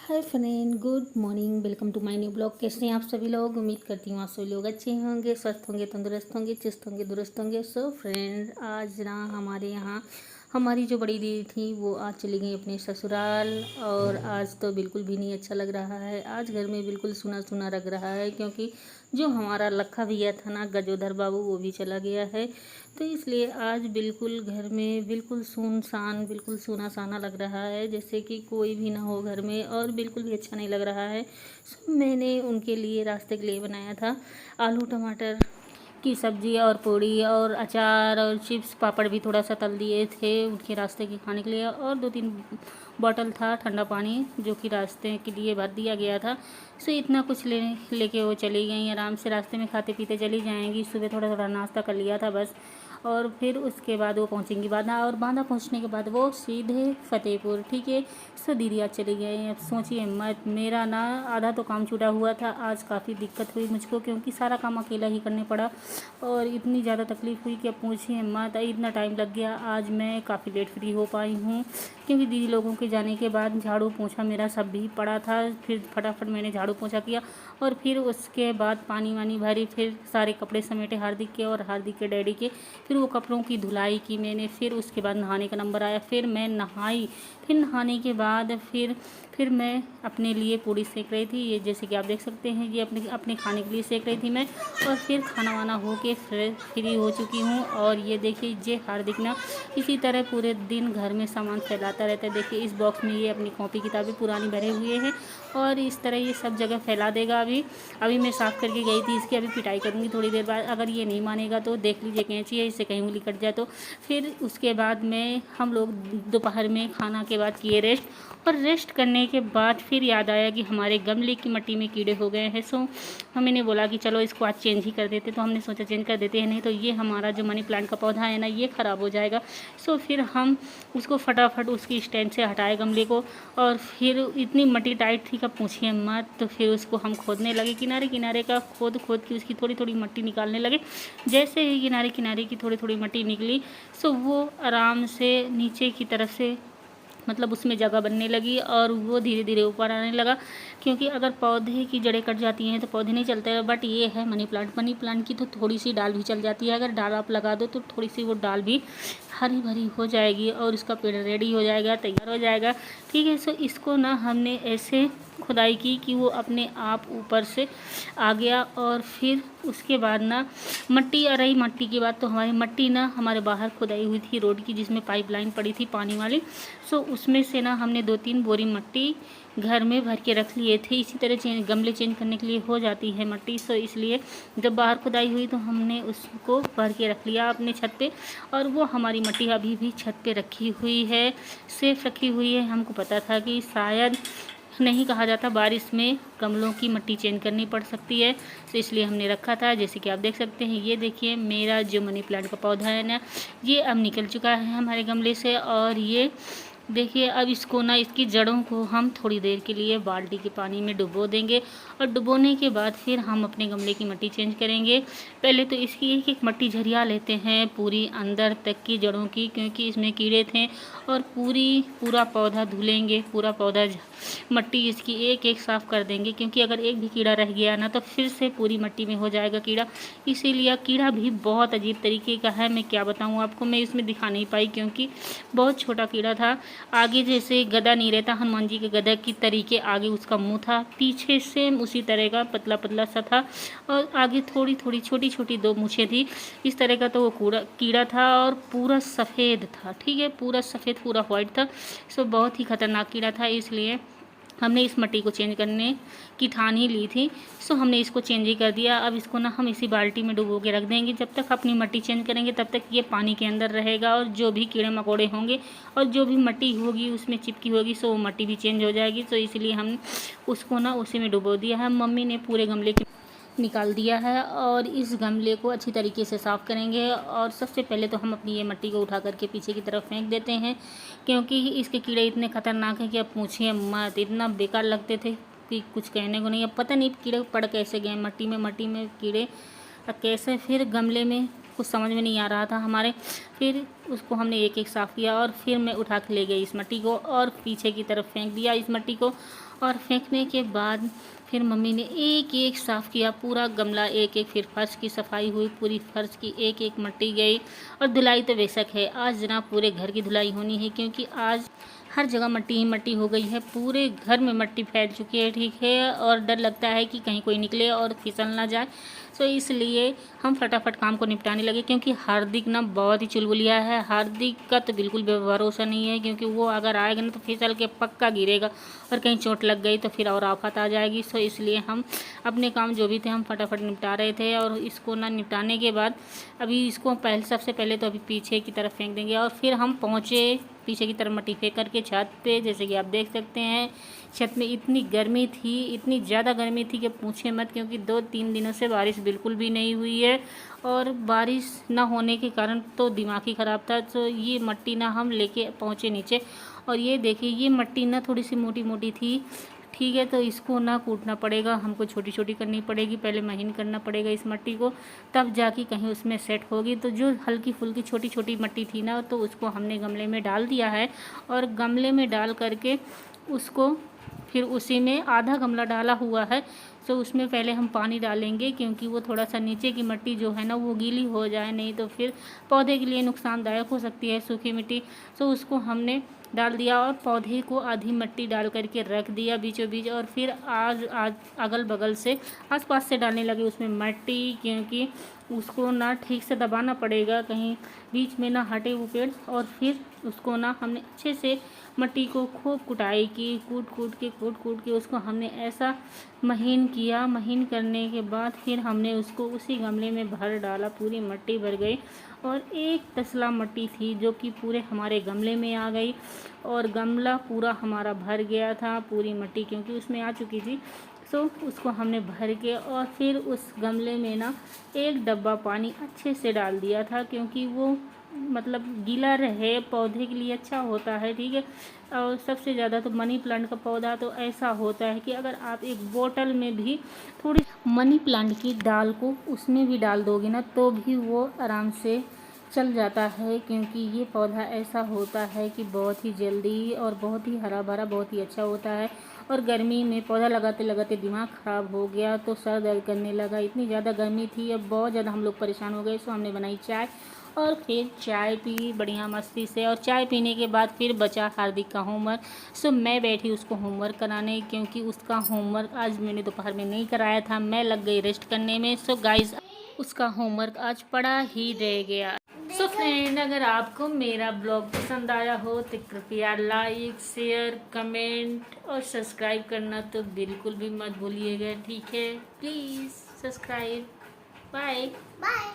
Hi friend, good morning. Welcome to my new blog. कैसे हैं आप सभी लोग? उम्मीद करती हूँ आप सभी लोग अच्छे होंगे, स्वस्थ होंगे, तंदुरुस्त होंगे, चुस्त होंगे, दुरुस्त होंगे। सो फ्रेंड, आज ना हमारे यहाँ हमारी जो बड़ी दीदी थी वो आज चली गई अपने ससुराल। और आज तो बिल्कुल भी नहीं अच्छा लग रहा है। आज घर में बिल्कुल सूना सूना लग रहा है, क्योंकि जो हमारा लखा भैया था ना, गजोधर बाबू, वो भी चला गया है। तो इसलिए आज बिल्कुल घर में बिल्कुल सुनसान, बिल्कुल सूना साना लग रहा है, जैसे कि कोई भी ना हो घर में, और बिल्कुल भी अच्छा नहीं लग रहा है। सो मैंने उनके लिए रास्ते के लिए बनाया था आलू टमाटर की सब्ज़ी और पूड़ी और अचार और चिप्स पापड़ भी थोड़ा सा तल दिए थे उनके रास्ते के खाने के लिए। और 2-3 बॉटल था ठंडा पानी, जो कि रास्ते के लिए भर दिया गया था। सो इतना कुछ लेके वो चली गई। आराम से रास्ते में खाते पीते चली जाएंगी। सुबह थोड़ा थोड़ा नाश्ता कर लिया था बस। और फिर उसके बाद वो पहुंचेंगी बांदा, और बांदा पहुंचने के बाद वो सीधे फतेहपुर। ठीक है। सो दीदी आज चली गई। अब सोचिए मत, मेरा ना आधा तो काम छूटा हुआ था। आज काफ़ी दिक्कत हुई मुझको, क्योंकि सारा काम अकेला ही करने पड़ा, और इतनी ज़्यादा तकलीफ़ हुई कि अब पूछिए मत। इतना टाइम लग गया। आज मैं काफ़ी लेट फ्री हो पाई हूँ, क्योंकि दीदी लोगों के जाने के बाद झाड़ू पोछा मेरा सब भी पड़ा था। फिर फटाफट मैंने झाड़ू पोछा किया, और फिर उसके बाद पानी वानी भरी, फिर सारे कपड़े समेटे हार्दिक के और हार्दिक के डैडी के। फिर वो कपड़ों की धुलाई की मैंने। फिर उसके बाद नहाने का नंबर आया, फिर मैं नहाई। फिर नहाने के बाद फिर मैं अपने लिए पूड़ी सेक रही थी। ये जैसे कि आप देख सकते हैं, ये अपने अपने खाने के लिए सेक रही थी मैं। और फिर खाना वाना हो के फ्री हो चुकी हूँ। और ये देखिए, ये हार्दिक ना इसी तरह पूरे दिन घर में सामान फैलाता रहता है। देखिए इस बॉक्स में ये अपनी कॉपी किताबें पुरानी भरे हुए हैं, और इस तरह ये सब जगह फैला देगा। अभी मैं साफ़ करके गई थी, इसकी अभी पिटाई करूँगी थोड़ी देर बाद। अगर ये नहीं मानेगा तो देख लीजिए, कैंची है, इससे कहीं उंगली कट जाए तो। फिर उसके बाद में हम लोग दोपहर में खाना के बाद किए रेस्ट, और रेस्ट करने के बाद फिर याद आया कि हमारे गमले की मिट्टी में कीड़े हो गए हैं। सो मैंने बोला कि चलो इसको आज चेंज ही कर देते। तो हमने सोचा चेंज कर देते हैं, नहीं तो ये हमारा जो मनी प्लांट का पौधा है ना, ये ख़राब हो जाएगा। सो फिर हम उसको फटाफट उसकी स्टैंड से हटाए गमले को। और फिर इतनी मिट्टी टाइट थी कि पूछिए मत। तो फिर उसको हम खोदने लगे, किनारे किनारे का खोद खोद के उसकी थोड़ी थोड़ी मिट्टी निकालने लगे। जैसे ही किनारे किनारे की थोड़ी थोड़ी मिट्टी निकली, सो वो आराम से नीचे की तरफ से, मतलब उसमें जगह बनने लगी, और वो धीरे धीरे ऊपर आने लगा। क्योंकि अगर पौधे की जड़ें कट जाती हैं तो पौधे नहीं चलते हैं। बट ये है मनी प्लांट की तो थोड़ी सी डाल भी चल जाती है। अगर डाल आप लगा दो तो थोड़ी सी वो डाल भी हरी भरी हो जाएगी, और उसका पेड़ रेडी हो जाएगा, तैयार हो जाएगा। ठीक है। सो इसको ना हमने ऐसे खुदाई की कि वो अपने आप ऊपर से आ गया। और फिर उसके बाद ना मट्टी आ रही। मट्टी के बाद तो हमारी मट्टी ना हमारे बाहर खुदाई हुई थी रोड की, जिसमें पाइपलाइन पड़ी थी पानी वाली। सो उसमें से ना हमने 2-3 बोरी मट्टी घर में भर के रख लिए थे। इसी तरह गमले चेंज करने के लिए हो जाती है मट्टी। सो इसलिए जब बाहर खुदाई हुई तो हमने उसको भर के रख लिया अपने छत पे। और वो हमारी मट्टी अभी भी छत पे रखी हुई है, सेफ रखी हुई है। हमको पता था कि शायद, नहीं कहा जाता, बारिश में गमलों की मिट्टी चेंज करनी पड़ सकती है, तो इसलिए हमने रखा था। जैसे कि आप देख सकते हैं, ये देखिए मेरा जो मनी प्लांट का पौधा है ना, ये अब निकल चुका है हमारे गमले से। और ये देखिए, अब इसको ना, इसकी जड़ों को हम थोड़ी देर के लिए बाल्टी के पानी में डुबो देंगे, और डुबोने के बाद फिर हम अपने गमले की मिट्टी चेंज करेंगे। पहले तो इसकी एक एक मिट्टी झरिया लेते हैं पूरी अंदर तक की जड़ों की, क्योंकि इसमें कीड़े थे। और पूरा पौधा धुलेंगे, पूरा पौधा मिट्टी इसकी एक एक साफ़ कर देंगे, क्योंकि अगर एक भी कीड़ा रह गया ना तो फिर से पूरी मिट्टी में हो जाएगा कीड़ा। इसीलिए कीड़ा भी बहुत अजीब तरीके का है, मैं क्या बताऊँ आपको। मैं इसमें दिखा नहीं पाई, क्योंकि बहुत छोटा कीड़ा था। आगे जैसे गदा नहीं रहता हनुमान जी के गदा की तरीके, आगे उसका मुंह था, पीछे सेम उसी तरह का पतला पतला सा था, और आगे थोड़ी थोड़ी छोटी छोटी 2 मूछें थी। इस तरह का तो वो कीड़ा था, और पूरा सफ़ेद था। ठीक है, पूरा सफ़ेद, पूरा वाइट था। सो बहुत ही खतरनाक कीड़ा था। इसलिए हमने इस मिट्टी को चेंज करने की ठान ही ली थी। सो हमने इसको चेंज ही कर दिया। अब इसको ना हम इसी बाल्टी में डुबो के रख देंगे। जब तक अपनी मिट्टी चेंज करेंगे तब तक ये पानी के अंदर रहेगा, और जो भी कीड़े मकोड़े होंगे और जो भी मिट्टी होगी उसमें चिपकी होगी, सो वो मिट्टी भी चेंज हो जाएगी। तो इसलिए हम उसको ना उसी में डुबो दिया है। मम्मी ने पूरे गमले की निकाल दिया है, और इस गमले को अच्छी तरीके से साफ़ करेंगे। और सबसे पहले तो हम अपनी ये मिट्टी को उठा करके पीछे की तरफ फेंक देते हैं, क्योंकि इसके कीड़े इतने ख़तरनाक हैं कि अब पूछिए मत। इतना बेकार लगते थे कि कुछ कहने को नहीं। अब पता नहीं कीड़े पड़ कैसे गए मिट्टी में कीड़े अब कैसे। फिर गमले में कुछ समझ में नहीं आ रहा था हमारे। फिर उसको हमने एक एक साफ़ किया और फिर मैं उठा के ले गई इस मिट्टी को और पीछे की तरफ फेंक दिया इस मिट्टी को। और फेंकने के बाद फिर मम्मी ने एक एक साफ़ किया पूरा गमला, एक एक, फिर फर्श की सफाई हुई, पूरी फर्श की एक एक मिट्टी गई। और धुलाई तो बेशक है, आज जनाब पूरे घर की धुलाई होनी है क्योंकि आज हर जगह मट्टी ही मट्टी हो गई है, पूरे घर में मट्टी फैल चुकी है, ठीक है। और डर लगता है कि कहीं कोई निकले और फिसल ना जाए, तो इसलिए हम फटाफट काम को निपटाने लगे क्योंकि हार्दिक ना बहुत ही चुलबुलिया है। हार्दिक का तो बिल्कुल भरोसा नहीं है क्योंकि वो अगर आएगा ना तो फिसल के पक्का गिरेगा और कहीं चोट लग गई तो फिर और आफत आ जाएगी। सो इसलिए हम अपने काम जो भी थे हम फटाफट निपटा रहे थे। और इसको ना निपटाने के बाद अभी इसको सबसे पहले तो अभी पीछे की तरफ फेंक देंगे और फिर हम पहुँचे पीछे की तरफ मट्टी फेंक करके छत पे। जैसे कि आप देख सकते हैं छत में इतनी गर्मी थी, इतनी ज़्यादा गर्मी थी कि पूछे मत, क्योंकि 2-3 दिनों से बारिश बिल्कुल भी नहीं हुई है। और बारिश ना होने के कारण तो दिमाग ही ख़राब था। तो ये मट्टी ना हम लेके पहुँचे नीचे और ये देखिए ये मट्टी ना थोड़ी सी मोटी मोटी थी, ठीक है। तो इसको ना कूटना पड़ेगा, हमको छोटी छोटी करनी पड़ेगी, पहले महीन करना पड़ेगा इस मट्टी को, तब जाके कहीं उसमें सेट होगी। तो जो हल्की फुल्की छोटी छोटी मट्टी थी ना तो उसको हमने गमले में डाल दिया है और गमले में डाल करके उसको फिर उसी में आधा गमला डाला हुआ है। तो उसमें पहले हम पानी डालेंगे क्योंकि वो थोड़ा सा नीचे की मिट्टी जो है ना वो गीली हो जाए, नहीं तो फिर पौधे के लिए नुकसानदायक हो सकती है सूखी मिट्टी। तो उसको हमने डाल दिया और पौधे को आधी मिट्टी डाल करके रख दिया बीचों बीच। और फिर आज अगल बगल से आसपास से डालने लगे उसमें मिट्टी, क्योंकि उसको ना ठीक से दबाना पड़ेगा कहीं बीच में ना हटे वो पेड़। और फिर उसको ना हमने अच्छे से मिट्टी को खूब कुटाई की, कूट कूट के उसको हमने ऐसा महीन किया। महीन करने के बाद फिर हमने उसको उसी गमले में भर डाला, पूरी मिट्टी भर गई और एक तसला मिट्टी थी जो कि पूरे हमारे गमले में आ गई और गमला पूरा हमारा भर गया था पूरी मिट्टी क्योंकि उसमें आ चुकी थी। तो उसको हमने भर के और फिर उस गमले में ना एक डब्बा पानी अच्छे से डाल दिया था क्योंकि वो मतलब गीला रहे, पौधे के लिए अच्छा होता है, ठीक है। और सबसे ज़्यादा तो मनी प्लांट का पौधा तो ऐसा होता है कि अगर आप एक बोतल में भी थोड़ी मनी प्लांट की डाल को उसमें भी डाल दोगे ना तो भी वो आराम से चल जाता है, क्योंकि ये पौधा ऐसा होता है कि बहुत ही जल्दी और बहुत ही हरा भरा बहुत ही अच्छा होता है। और गर्मी में पौधा लगाते लगाते दिमाग ख़राब हो गया तो सर दर्द करने लगा, इतनी ज़्यादा गर्मी थी, अब बहुत ज़्यादा हम लोग परेशान हो गए। सो हमने बनाई चाय और फिर चाय पी बढ़िया मस्ती से। और चाय पीने के बाद फिर बचा हार्दिक का होमवर्क। सो मैं बैठी उसको होमवर्क कराने क्योंकि उसका होमवर्क आज मैंने दोपहर में नहीं कराया था, मैं लग गई रेस्ट करने में। सो गाइस उसका होमवर्क आज पड़ा ही रह गया। सो फ्रेंड अगर आपको मेरा ब्लॉग पसंद आया हो तो कृपया लाइक शेयर कमेंट और सब्सक्राइब करना तो बिल्कुल भी मत भूलिएगा, ठीक है। Please subscribe. Bye bye.